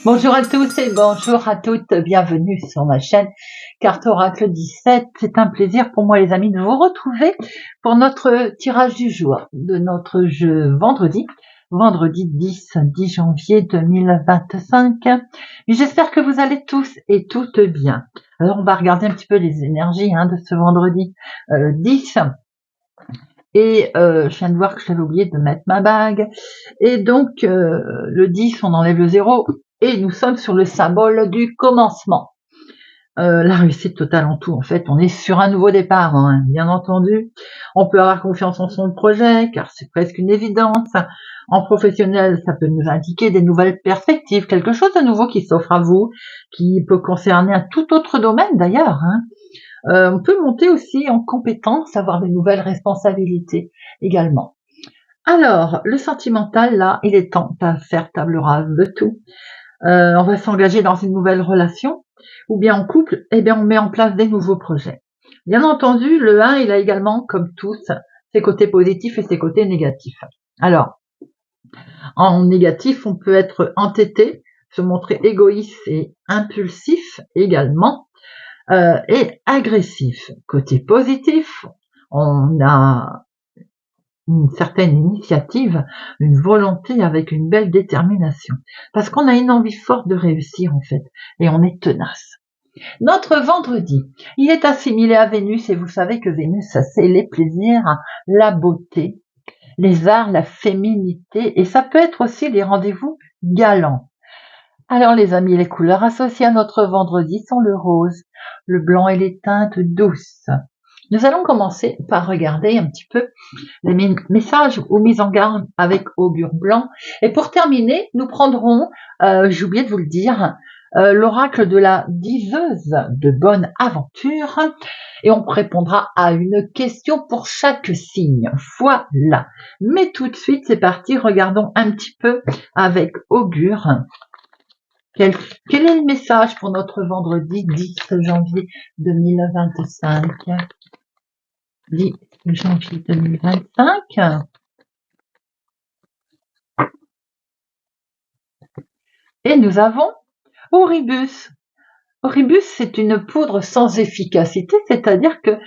Bonjour à tous et bonjour à toutes, bienvenue sur ma chaîne Carte Oracle 17. C'est un plaisir pour moi les amis de vous retrouver pour notre tirage du jour de notre jeu vendredi 10 janvier 2025. Et j'espère que vous allez tous et toutes bien. Alors on va regarder un petit peu les énergies de ce vendredi 10. Et je viens de voir que j'avais oublié de mettre ma bague. Et donc, le 10, on enlève le 0. Et nous sommes sur le symbole du commencement. La réussite totale en tout, en fait. On est sur un nouveau départ, bien entendu. On peut avoir confiance en son projet, car c'est presque une évidence. En professionnel, ça peut nous indiquer des nouvelles perspectives, quelque chose de nouveau qui s'offre à vous, qui peut concerner un tout autre domaine d'ailleurs. On peut monter aussi en compétence, avoir de nouvelles responsabilités également. Alors, le sentimental, là, il est temps de faire table rase de tout. On va s'engager dans une nouvelle relation, ou bien en couple, on met en place des nouveaux projets. Bien entendu, le 1, il a également, comme tous, ses côtés positifs et ses côtés négatifs. Alors, en négatif, on peut être entêté, se montrer égoïste et impulsif également, et agressif. Côté positif, on a une certaine initiative, une volonté avec une belle détermination. Parce qu'on a une envie forte de réussir en fait, et on est tenace. Notre vendredi, il est assimilé à Vénus, et vous savez que Vénus, ça c'est les plaisirs, la beauté, les arts, la féminité, et ça peut être aussi les rendez-vous galants. Alors les amis, les couleurs associées à notre vendredi sont le rose, le blanc et les teintes douces. Nous allons commencer par regarder un petit peu les messages ou mises en garde avec augure blanc. Et pour terminer, nous prendrons, j'ai oublié de vous le dire, l'oracle de la diseuse de bonne aventure. Et on répondra à une question pour chaque signe. Voilà. Mais tout de suite, c'est parti. Regardons un petit peu avec augure. Quel est le message pour notre vendredi 10 janvier 2025 10 janvier 2025. Et nous avons Oribus. Oribus, c'est une poudre sans efficacité, c'est-à-dire que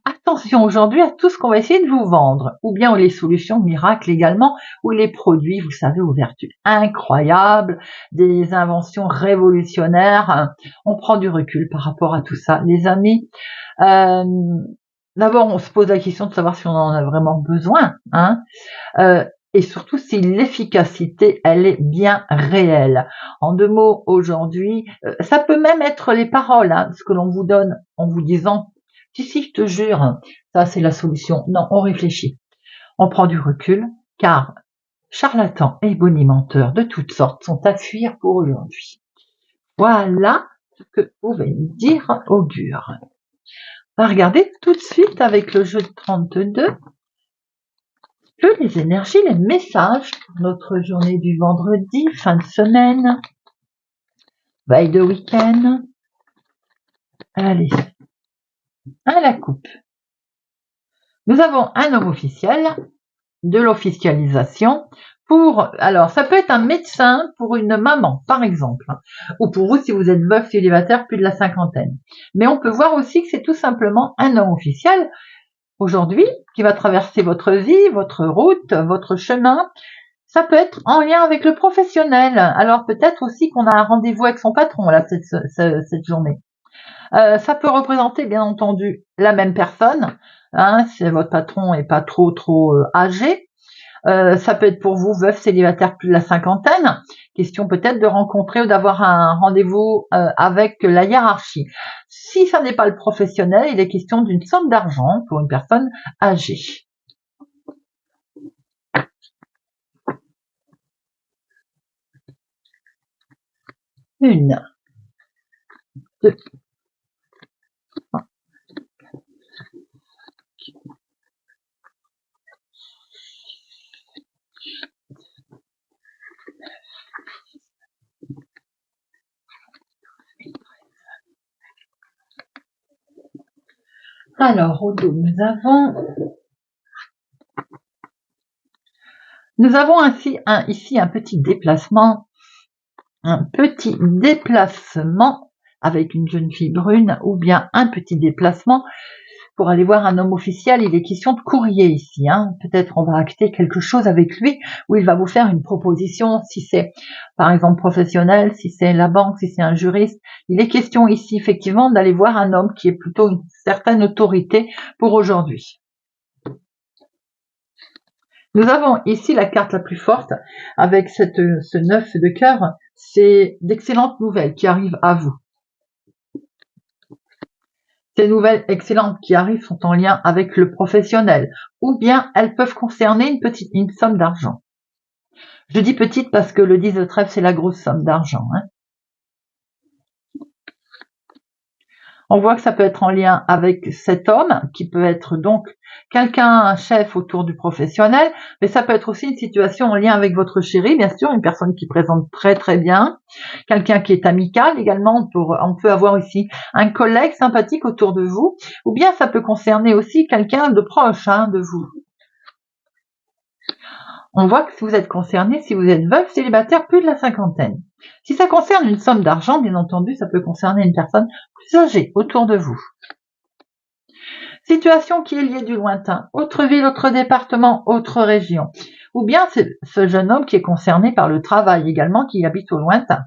attention aujourd'hui à tout ce qu'on va essayer de vous vendre, ou bien les solutions miracles également, ou les produits, vous savez, aux vertus incroyables, des inventions révolutionnaires. On prend du recul par rapport à tout ça, les amis. D'abord, on se pose la question de savoir si on en a vraiment besoin, et surtout si l'efficacité, elle est bien réelle. En deux mots, aujourd'hui, ça peut même être les paroles, ce que l'on vous donne en vous disant « si, je te jure, ça c'est la solution ». Non, on réfléchit, on prend du recul, car charlatans et bonimenteurs de toutes sortes sont à fuir pour aujourd'hui. Voilà ce que pouvait dire augure. On va regarder tout de suite avec le jeu de 32 les énergies, les messages pour notre journée du vendredi, fin de semaine, veille de week-end. Allez, à la coupe. Nous avons un homme officiel, de l'officialisation, alors ça peut être un médecin pour une maman, par exemple, ou pour vous si vous êtes veuf célibataire plus de la cinquantaine. Mais on peut voir aussi que c'est tout simplement un homme officiel, aujourd'hui, qui va traverser votre vie, votre route, votre chemin. Ça peut être en lien avec le professionnel. Alors peut-être aussi qu'on a un rendez-vous avec son patron là cette journée. Ça peut représenter bien entendu la même personne, si votre patron est pas trop âgé. Ça peut être pour vous veuf célibataire plus de la cinquantaine. Question peut-être de rencontrer ou d'avoir un rendez-vous avec la hiérarchie. Si ça n'est pas le professionnel, il est question d'une somme d'argent pour une personne âgée. Une, deux, trois. Alors, au dos, nous avons ainsi ici un petit déplacement un petit déplacement avec une jeune fille brune ou bien un petit déplacement pour aller voir un homme officiel. Il est question de courrier ici, hein. Peut-être on va acter quelque chose avec lui où il va vous faire une proposition, si c'est par exemple professionnel, si c'est la banque, si c'est un juriste. Il est question ici effectivement d'aller voir un homme qui est plutôt une certaine autorité pour aujourd'hui. Nous avons ici la carte la plus forte avec ce 9 de cœur. C'est d'excellentes nouvelles qui arrivent à vous. Ces nouvelles excellentes qui arrivent sont en lien avec le professionnel ou bien elles peuvent concerner une somme d'argent. Je dis petite parce que le 10 de trèfle, c'est la grosse somme d'argent, hein. On voit que ça peut être en lien avec cet homme, qui peut être donc quelqu'un, un chef autour du professionnel, mais ça peut être aussi une situation en lien avec votre chéri, bien sûr, une personne qui présente très très bien, quelqu'un qui est amical également, on peut avoir ici un collègue sympathique autour de vous, ou bien ça peut concerner aussi quelqu'un de proche de vous. On voit que si vous êtes concerné, si vous êtes veuf, célibataire, plus de la cinquantaine. Si ça concerne une somme d'argent, bien entendu, ça peut concerner une personne plus âgée autour de vous. Situation qui est liée du lointain, autre ville, autre département, autre région. Ou bien c'est ce jeune homme qui est concerné par le travail également, qui habite au lointain.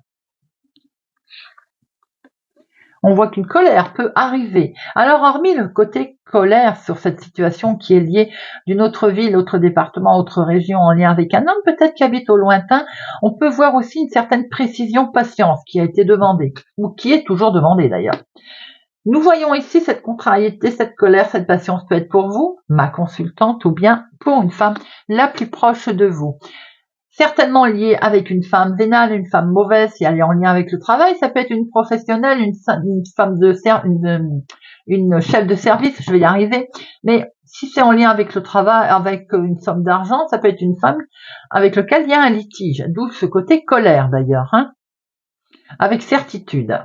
On voit qu'une colère peut arriver. Alors, hormis le côté colère sur cette situation qui est liée d'une autre ville, autre département, autre région en lien avec un homme peut-être qui habite au lointain, on peut voir aussi une certaine précision, patience qui a été demandée, ou qui est toujours demandée d'ailleurs. Nous voyons ici cette contrariété, cette colère, cette patience peut être pour vous, ma consultante, ou bien pour une femme la plus proche de vous. Certainement liée avec une femme vénale, une femme mauvaise, si elle est en lien avec le travail, ça peut être une professionnelle, une femme une chef de service, je vais y arriver. Mais si c'est en lien avec le travail, avec une somme d'argent, ça peut être une femme avec laquelle il y a un litige, d'où ce côté colère d'ailleurs, hein, avec certitude.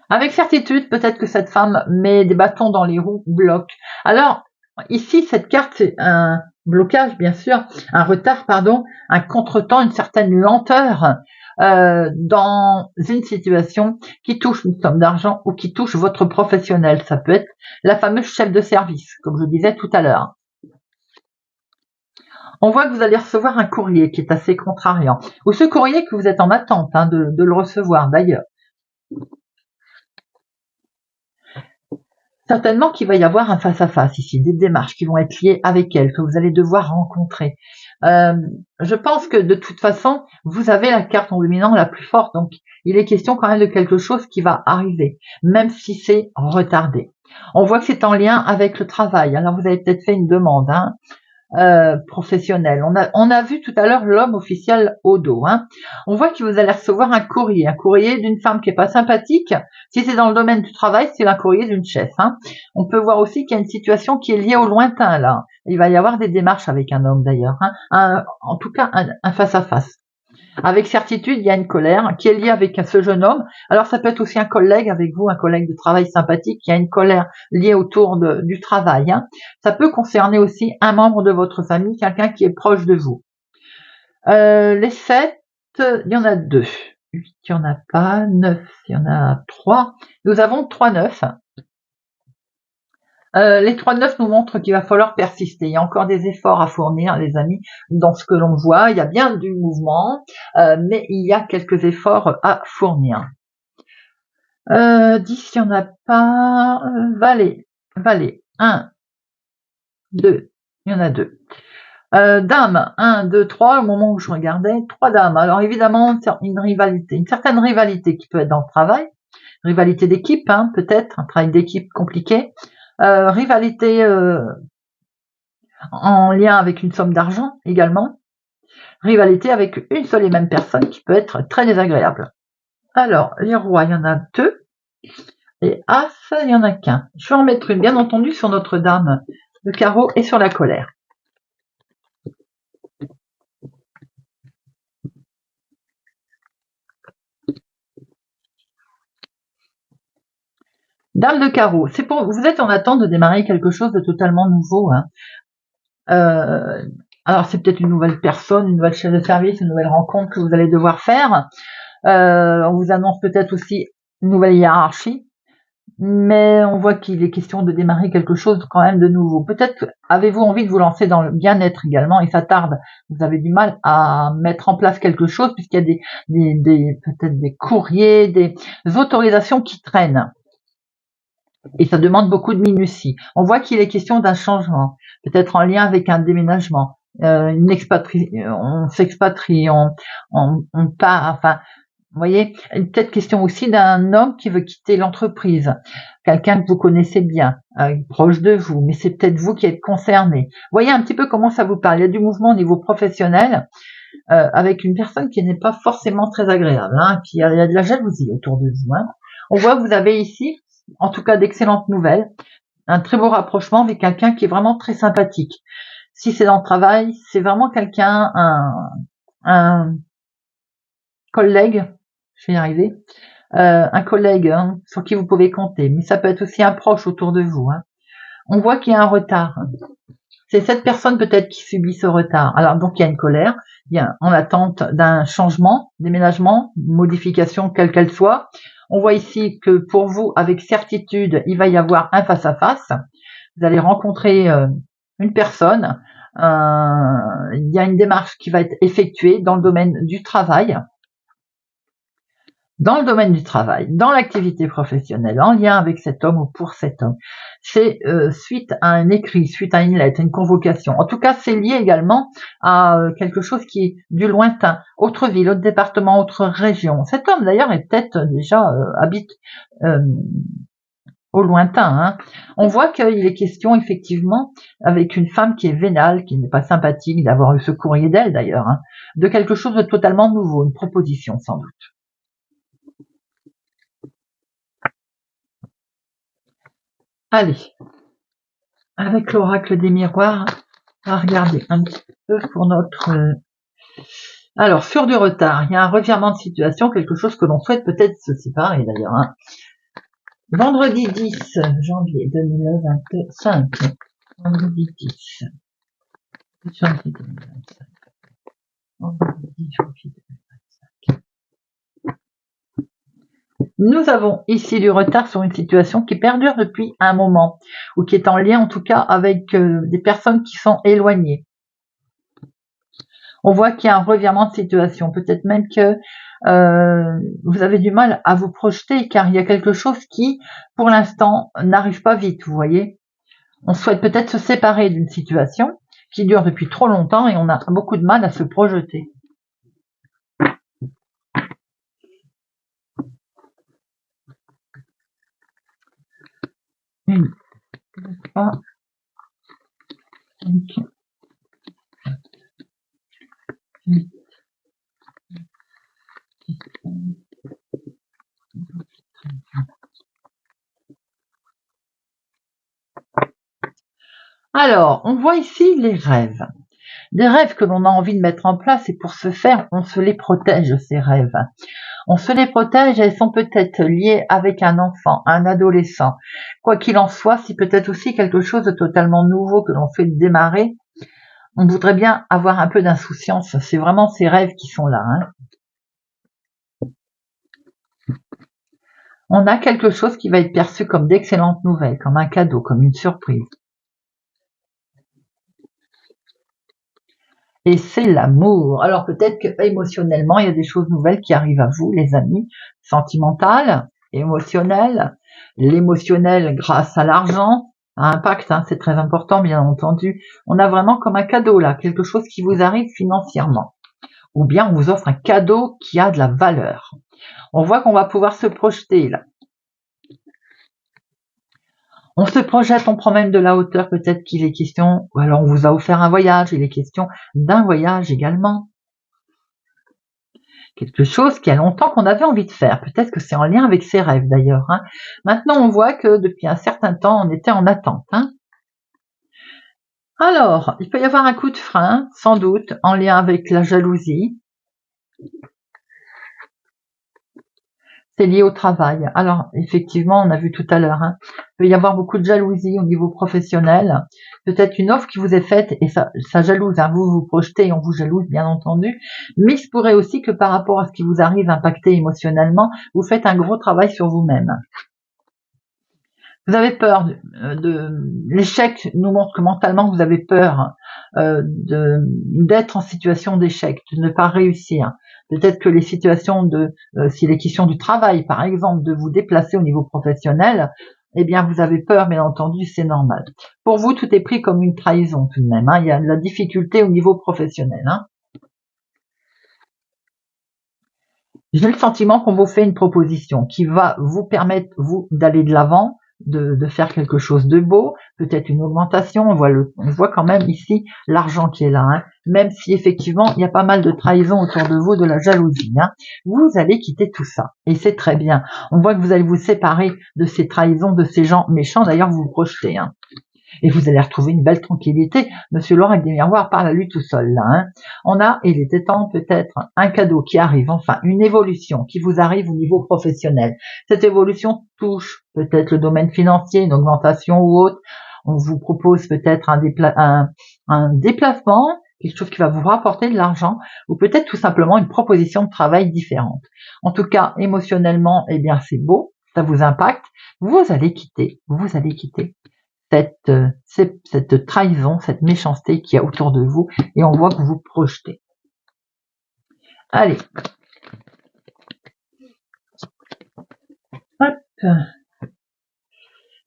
Avec certitude, peut-être que cette femme met des bâtons dans les roues, bloque. Alors, ici, cette carte, c'est un blocage, bien sûr, un retard, pardon, un contretemps, une certaine lenteur dans une situation qui touche une somme d'argent ou qui touche votre professionnel. Ça peut être la fameuse chef de service, comme je disais tout à l'heure. On voit que vous allez recevoir un courrier qui est assez contrariant, ou ce courrier que vous êtes en attente de le recevoir d'ailleurs. Certainement qu'il va y avoir un face-à-face ici, des démarches qui vont être liées avec elle, que vous allez devoir rencontrer. Je pense que de toute façon, vous avez la carte en dominant la plus forte, donc il est question quand même de quelque chose qui va arriver, même si c'est retardé. On voit que c'est en lien avec le travail, alors vous avez peut-être fait une demande, professionnel. On a vu tout à l'heure l'homme officiel au dos. On voit que vous allez recevoir un courrier d'une femme qui est pas sympathique. Si c'est dans le domaine du travail, c'est un courrier d'une chef. On peut voir aussi qu'il y a une situation qui est liée au lointain là. Il va y avoir des démarches avec un homme d'ailleurs. En tout cas, un face-à-face. Avec certitude, il y a une colère qui est liée avec ce jeune homme. Alors ça peut être aussi un collègue avec vous, un collègue de travail sympathique qui a une colère liée autour du travail. Ça peut concerner aussi un membre de votre famille, quelqu'un qui est proche de vous. Les 7, il y en a 2. 8, il n'y en a pas. 9, il y en a 3. Nous avons 3 9. Les 3-9 nous montrent qu'il va falloir persister. Il y a encore des efforts à fournir, les amis, dans ce que l'on voit. Il y a bien du mouvement, mais il y a quelques efforts à fournir. 10, il n'y en a pas. Valet. 1, 2, il y en a 2. Dame, 1, 2, 3, au moment où je regardais, 3 dames. Alors évidemment, une certaine rivalité qui peut être dans le travail. Rivalité d'équipe, peut-être, un travail d'équipe compliqué. Rivalité en lien avec une somme d'argent également. Rivalité avec une seule et même personne qui peut être très désagréable. Alors, les rois, il y en a 2. Et As, il n'y en a qu'un. Je vais en mettre une, bien entendu, sur Notre-Dame de carreau et sur la colère. Dame de carreau, vous êtes en attente de démarrer quelque chose de totalement nouveau. Alors c'est peut-être une nouvelle personne, une nouvelle chef de service, une nouvelle rencontre que vous allez devoir faire. On vous annonce peut-être aussi une nouvelle hiérarchie, mais on voit qu'il est question de démarrer quelque chose quand même de nouveau. Peut-être avez-vous envie de vous lancer dans le bien-être également, et ça tarde. Vous avez du mal à mettre en place quelque chose puisqu'il y a peut-être des courriers, des autorisations qui traînent. Et ça demande beaucoup de minutie. On voit qu'il est question d'un changement, peut-être en lien avec un déménagement, on s'expatrie, on part, enfin, vous voyez, peut-être question aussi d'un homme qui veut quitter l'entreprise, quelqu'un que vous connaissez bien, proche de vous, mais c'est peut-être vous qui êtes concerné. Voyez un petit peu comment ça vous parle. Il y a du mouvement au niveau professionnel, avec une personne qui n'est pas forcément très agréable, hein, puis il y a de la jalousie autour de vous. Hein. On voit que vous avez ici, en tout cas, d'excellentes nouvelles, un très beau rapprochement avec quelqu'un qui est vraiment très sympathique. Si c'est dans le travail, c'est vraiment quelqu'un, un collègue, je vais y arriver, un collègue sur qui vous pouvez compter, mais ça peut être aussi un proche autour de vous. Hein. On voit qu'il y a un retard. C'est cette personne peut-être qui subit ce retard. Alors donc il y a une colère, il y a en attente d'un changement, déménagement, modification quelle qu'elle soit. On voit ici que pour vous, avec certitude, il va y avoir un face-à-face. Vous allez rencontrer une personne. Il y a une démarche qui va être effectuée dans le domaine du travail. Dans le domaine du travail, dans l'activité professionnelle, en lien avec cet homme ou pour cet homme. C'est suite à un écrit, suite à une lettre, une convocation. En tout cas, c'est lié également à quelque chose qui est du lointain, autre ville, autre département, autre région. Cet homme, d'ailleurs, est peut-être déjà habite au lointain. Hein. On voit qu'il est question, effectivement, avec une femme qui est vénale, qui n'est pas sympathique, d'avoir eu ce courrier d'elle, d'ailleurs, hein, de quelque chose de totalement nouveau, une proposition, sans doute. Allez, avec l'oracle des miroirs, on va regarder un petit peu pour notre... Alors, sur du retard, il y a un revirement de situation, quelque chose que l'on souhaite peut-être se séparer d'ailleurs. Hein. Vendredi 10 janvier 2025. Vendredi 10 janvier 2025. Vendredi janvier 2025. Nous avons ici du retard sur une situation qui perdure depuis un moment, ou qui est en lien en tout cas avec des personnes qui sont éloignées. On voit qu'il y a un revirement de situation, peut-être même que vous avez du mal à vous projeter car il y a quelque chose qui, pour l'instant, n'arrive pas vite, vous voyez. On souhaite peut-être se séparer d'une situation qui dure depuis trop longtemps et on a beaucoup de mal à se projeter. Une, deux, trois, cinq, huit, alors, on voit ici les rêves. Des rêves que l'on a envie de mettre en place et pour ce faire, on se les protège, ces rêves. On se les protège, elles sont peut-être liées avec un enfant, un adolescent. Quoi qu'il en soit, c'est peut-être aussi quelque chose de totalement nouveau que l'on fait démarrer. On voudrait bien avoir un peu d'insouciance. C'est vraiment ces rêves qui sont là. Hein. On a quelque chose qui va être perçu comme d'excellentes nouvelles, comme un cadeau, comme une surprise. Et c'est l'amour. Alors peut-être que émotionnellement, il y a des choses nouvelles qui arrivent à vous, les amis, sentimentales, émotionnelles. L'émotionnel grâce à l'argent, à impact, hein, c'est très important, bien entendu. On a vraiment comme un cadeau là, quelque chose qui vous arrive financièrement. Ou bien on vous offre un cadeau qui a de la valeur. On voit qu'on va pouvoir se projeter là. On se projette, on prend même de la hauteur, peut-être qu'il est question, ou alors on vous a offert un voyage, il est question d'un voyage également. Quelque chose qu'il y a longtemps qu'on avait envie de faire. Peut-être que c'est en lien avec ses rêves d'ailleurs. Hein. Maintenant, on voit que depuis un certain temps, on était en attente. Hein. Alors, il peut y avoir un coup de frein, sans doute, en lien avec la jalousie. C'est lié au travail. Alors, effectivement, on a vu tout à l'heure, hein, peut y avoir beaucoup de jalousie au niveau professionnel. Peut-être une offre qui vous est faite et ça jalouse, hein, vous vous projetez et on vous jalouse bien entendu. Mais il se pourrait aussi que par rapport à ce qui vous arrive impacté émotionnellement, vous faites un gros travail sur vous-même. Vous avez peur de l'échec nous montre que mentalement vous avez peur d'être en situation d'échec, de ne pas réussir. Peut-être que les situations s'il est question du travail par exemple, de vous déplacer au niveau professionnel, eh bien vous avez peur, bien entendu, c'est normal. Pour vous, tout est pris comme une trahison tout de même, hein. Il y a de la difficulté au niveau professionnel, hein. J'ai le sentiment qu'on vous fait une proposition qui va vous permettre, vous, d'aller de l'avant, de faire quelque chose de beau, peut-être une augmentation. On voit quand même ici l'argent qui est là, hein. Même si effectivement il y a pas mal de trahison autour de vous, de la jalousie, hein. Vous allez quitter tout ça et c'est très bien. On voit que vous allez vous séparer de ces trahisons, de ces gens méchants. D'ailleurs, vous vous projetez, hein. Et vous allez retrouver une belle tranquillité. Monsieur Laurent avec des miroirs parle à lui tout seul là, hein. On a, il était temps, peut-être un cadeau qui arrive, enfin une évolution qui vous arrive au niveau professionnel. Cette évolution touche peut-être le domaine financier, une augmentation ou autre. On vous propose peut-être un déplacement, quelque chose qui va vous rapporter de l'argent, ou peut-être tout simplement une proposition de travail différente. En tout cas, émotionnellement, eh bien c'est beau, ça vous impacte. Vous allez quitter cette trahison, cette méchanceté qu'il y a autour de vous, et on voit que vous projetez. Allez. Hop.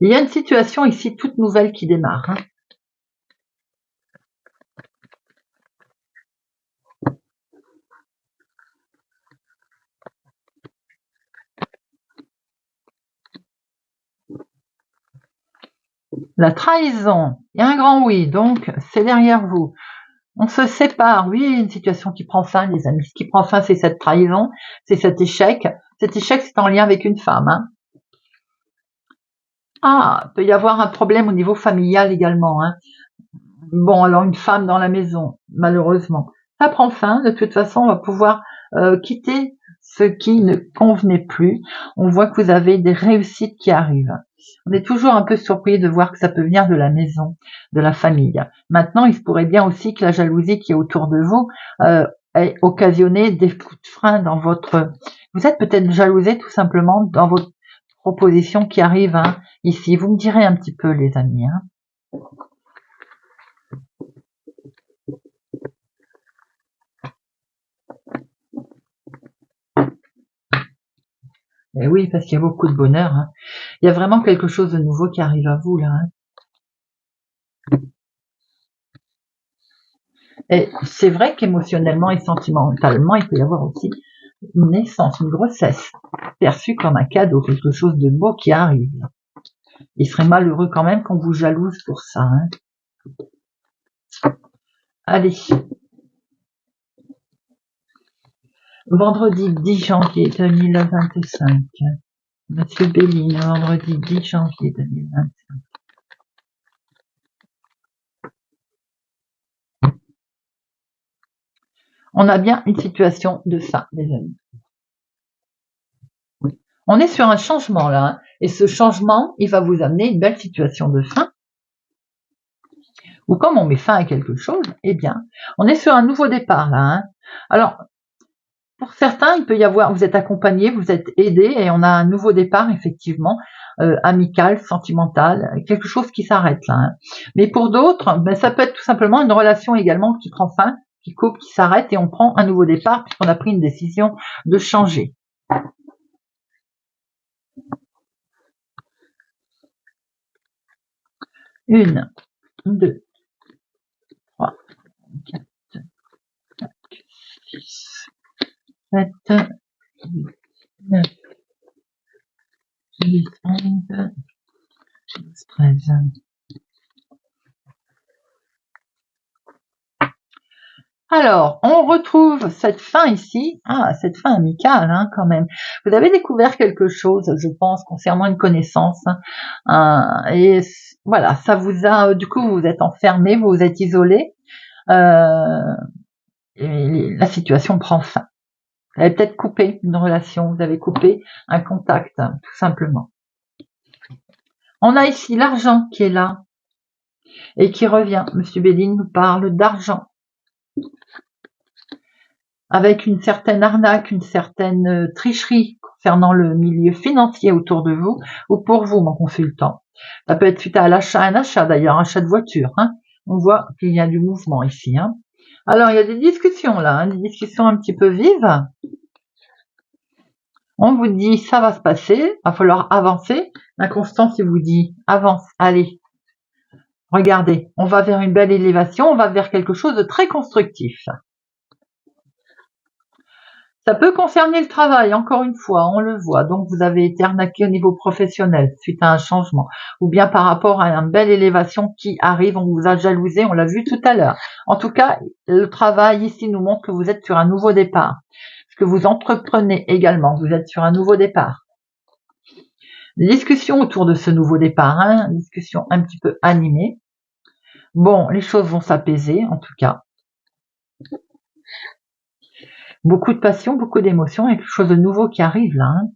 Il y a une situation ici toute nouvelle qui démarre, hein. La trahison, il y a un grand oui, donc c'est derrière vous. On se sépare, oui, une situation qui prend fin, les amis. Ce qui prend fin, c'est cette trahison, c'est cet échec. Cet échec, c'est en lien avec une femme, hein. Ah, il peut y avoir un problème au niveau familial également, hein. Bon, alors une femme dans la maison, malheureusement. Ça prend fin, de toute façon, on va pouvoir quitter ce qui ne convenait plus. On voit que vous avez des réussites qui arrivent. On est toujours un peu surpris de voir que ça peut venir de la maison, de la famille. Maintenant, il se pourrait bien aussi que la jalousie qui est autour de vous ait occasionné des coups de frein dans votre... Vous êtes peut-être jalousé tout simplement dans votre proposition qui arrive, hein, ici. Vous me direz un petit peu, les amis, hein. Et oui, parce qu'il y a beaucoup de bonheur, hein. Il y a vraiment quelque chose de nouveau qui arrive à vous, là, hein. Et c'est vrai qu'émotionnellement et sentimentalement, il peut y avoir aussi une naissance, une grossesse, perçue comme un cadeau, quelque chose de beau qui arrive. Il serait malheureux quand même qu'on vous jalouse pour ça, hein. Allez. Vendredi 10 janvier 2025. Monsieur Béline, vendredi 10 janvier 2025. On a bien une situation de fin, les amis. On est sur un changement là, hein, et ce changement, il va vous amener une belle situation de fin. Ou comme on met fin à quelque chose, eh bien, on est sur un nouveau départ là, hein. Alors, pour certains, il peut y avoir, vous êtes accompagné, vous êtes aidé, et on a un nouveau départ effectivement, amical, sentimental, quelque chose qui s'arrête là, hein. Mais pour d'autres, ben, ça peut être tout simplement une relation également qui prend fin, qui coupe, qui s'arrête, et on prend un nouveau départ puisqu'on a pris une décision de changer. Une, deux, trois, quatre, cinq, six, 7, 8, 9, 10, 11, 12, 13. Alors, on retrouve cette fin ici, cette fin amicale, hein, quand même. Vous avez découvert quelque chose, je pense, concernant une connaissance, hein, et voilà, ça vous a, du coup, vous vous êtes enfermé, vous vous êtes isolé, et la situation prend fin. Vous avez peut-être coupé une relation, vous avez coupé un contact, tout simplement. On a ici l'argent qui est là et qui revient. Monsieur Béline nous parle d'argent. Avec une certaine arnaque, une certaine tricherie concernant le milieu financier autour de vous ou pour vous, mon consultant. Ça peut être suite à l'achat, un achat d'ailleurs, un achat de voiture. Hein. On voit qu'il y a du mouvement ici. Hein. Alors, il y a des discussions là, hein, des discussions un petit peu vives. On vous dit, ça va se passer, va falloir avancer. L'inconstance, il vous dit, avance, allez. Regardez, on va vers une belle élévation, on va vers quelque chose de très constructif. Ça peut concerner le travail, encore une fois, on le voit. Donc, vous avez été arnaqué au niveau professionnel suite à un changement. Ou bien par rapport à une belle élévation qui arrive, on vous a jalousé, on l'a vu tout à l'heure. En tout cas, le travail ici nous montre que vous êtes sur un nouveau départ. Ce que vous entreprenez également, vous êtes sur un nouveau départ. Discussion autour de ce nouveau départ, hein, discussion un petit peu animée. Bon, les choses vont s'apaiser, en tout cas. Beaucoup de passion, beaucoup d'émotions, et quelque chose de nouveau qui arrive là. Hein.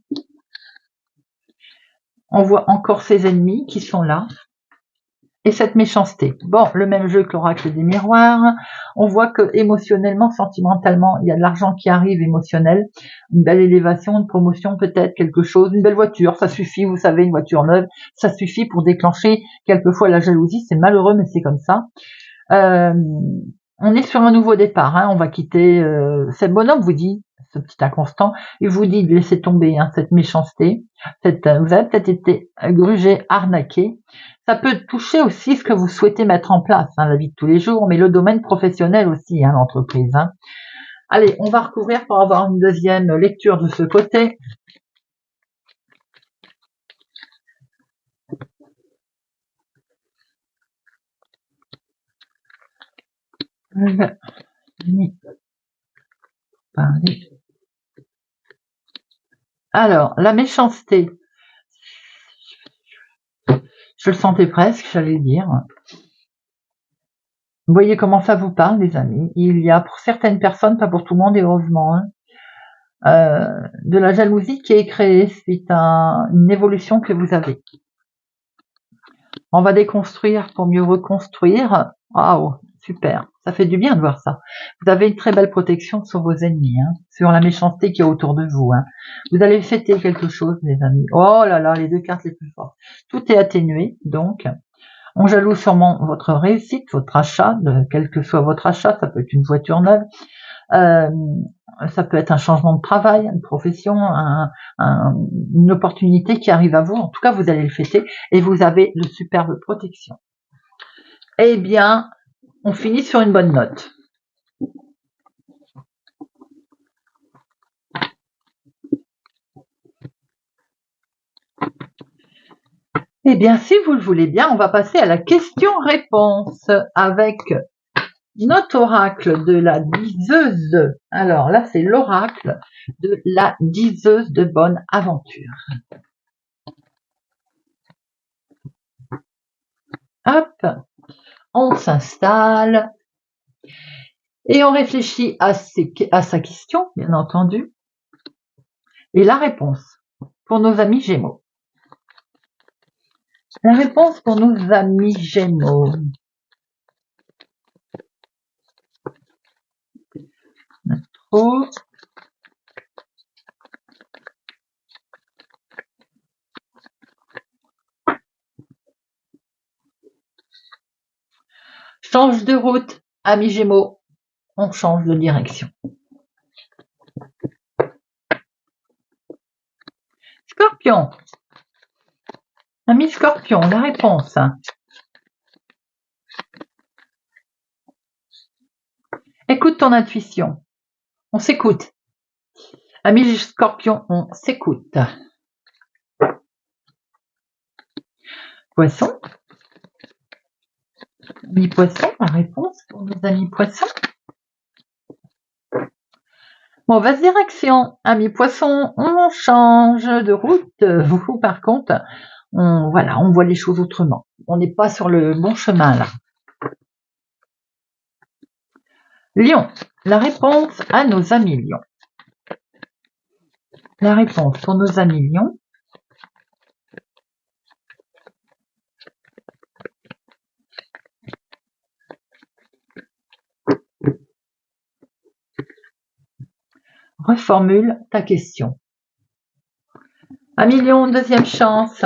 On voit encore ces ennemis qui sont là. Et cette méchanceté. Bon, le même jeu que l'oracle des miroirs. On voit que émotionnellement, sentimentalement, il y a de l'argent qui arrive émotionnel. Une belle élévation, une promotion peut-être, quelque chose. Une belle voiture, ça suffit, vous savez, une voiture neuve. Ça suffit pour déclencher quelquefois la jalousie. C'est malheureux, mais c'est comme ça. On est sur un nouveau départ. Hein, on va quitter... ce bonhomme vous dit, ce petit inconstant, il vous dit de laisser tomber hein, cette méchanceté. Vous avez peut-être été grugé, arnaqué. Ça peut toucher aussi ce que vous souhaitez mettre en place, hein, la vie de tous les jours, mais le domaine professionnel aussi, hein, l'entreprise. Hein. Allez, on va recouvrir pour avoir une deuxième lecture de ce côté. Alors, la méchanceté. Je le sentais presque, j'allais dire. Vous voyez comment ça vous parle, les amis. Il y a pour certaines personnes, pas pour tout le monde, et heureusement, hein, de la jalousie qui est créée suite à une évolution que vous avez. On va déconstruire pour mieux reconstruire. Waouh, super. Ça fait du bien de voir ça. Vous avez une très belle protection sur vos ennemis, hein, sur la méchanceté qui est autour de vous. Hein. Vous allez fêter quelque chose, les amis. Oh là là, les deux cartes les plus fortes. Tout est atténué, donc... On jalouse sûrement votre réussite, votre achat, quel que soit votre achat, ça peut être une voiture neuve, ça peut être un changement de travail, une profession, une opportunité qui arrive à vous. En tout cas, vous allez le fêter et vous avez de superbes protections. Eh bien, on finit sur une bonne note. Eh bien, si vous le voulez bien, on va passer à la question-réponse avec notre oracle de la diseuse. Alors là, c'est l'oracle de la diseuse de bonne aventure. Hop, on s'installe et on réfléchit à sa question, bien entendu, et la réponse pour nos amis Gémeaux. La réponse pour nos amis Gémeaux. Trop. Change de route, amis Gémeaux. On change de direction. Scorpion. Ami Scorpion, la réponse. Écoute ton intuition. On s'écoute. Ami Scorpion, on s'écoute. Poisson. Amis Poisson, la réponse pour nos amis Poissons. Mauvaise direction, amis Poissons, on change de route. Vous, par contre, on voit les choses autrement. On n'est pas sur le bon chemin là. Lion, la réponse à nos amis Lions. La réponse pour nos amis Lions. reformule ta question. Ami Lion, deuxième chance.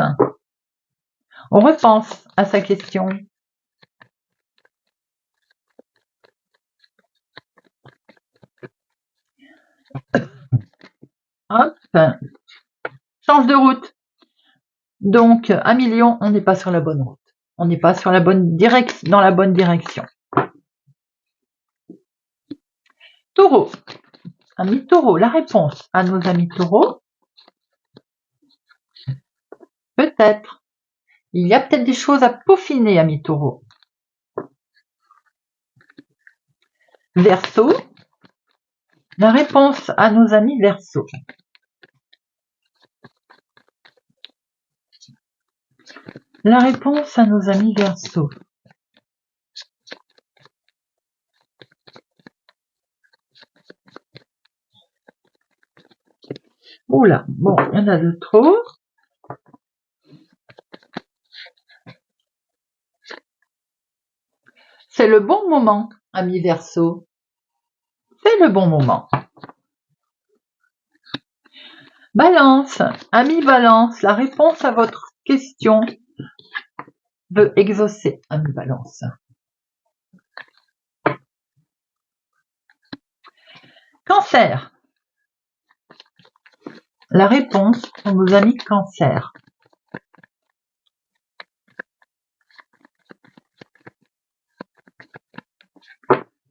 On repense à sa question. Hop, change de route. Donc, ami Lion, on n'est pas sur la bonne route. On n'est pas sur la bonne direction, dans la bonne direction. Taureau. Ami Taureau, la réponse à nos amis Taureaux. Peut-être. Il y a peut-être des choses à peaufiner, ami Taureau. Verseau. La réponse à nos amis Verseau. La réponse à nos amis Verseau. Oula, bon, il y en a de trop. C'est le bon moment, ami Verseau. C'est le bon moment. Balance, ami Balance, la réponse à votre question veut exaucer, ami Balance. Cancer. La réponse pour nos amis Cancer.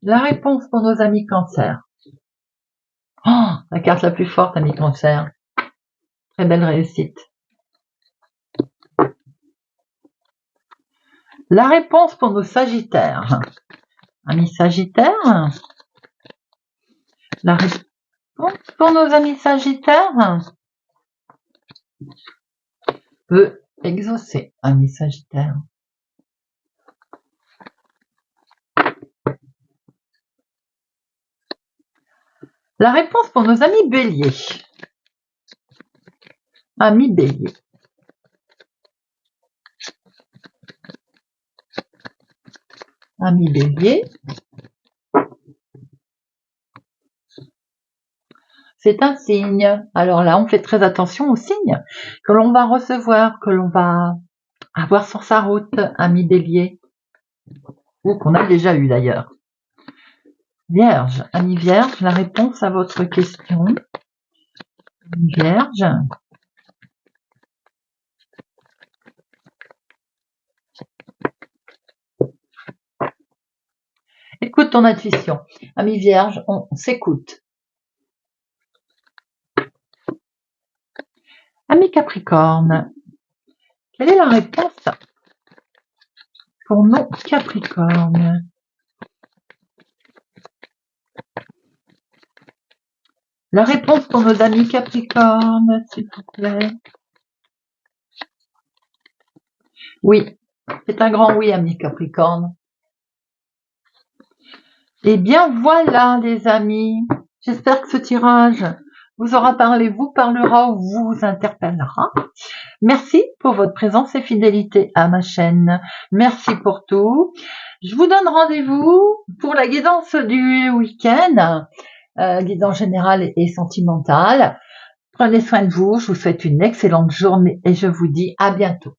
La réponse pour nos amis Cancer. Oh, la carte la plus forte, ami Cancer. Très belle réussite. La réponse pour nos Sagittaires. Amis Sagittaires. La réponse pour nos amis Sagittaires veut exaucer, amis Sagittaires. La réponse pour nos amis Béliers. Amis Béliers. Amis Béliers. C'est un signe. Alors là, on fait très attention aux signes que l'on va recevoir, que l'on va avoir sur sa route, ami Bélier, ou qu'on a déjà eu d'ailleurs. Vierge, ami Vierge, la réponse à votre question. Vierge. Écoute ton intuition. Ami Vierge, on s'écoute. Ami Capricorne, quelle est la réponse pour nos Capricornes? La réponse pour nos amis Capricornes, s'il vous plaît. Oui, c'est un grand oui, ami Capricorne. Eh bien voilà, les amis. J'espère que ce tirage vous aura parlé, vous parlera ou vous interpellera. Merci pour votre présence et fidélité à ma chaîne. Merci pour tout. Je vous donne rendez-vous pour la guidance du week-end. Guidance générale et sentimentale. Prenez soin de vous, je vous souhaite une excellente journée et je vous dis à bientôt.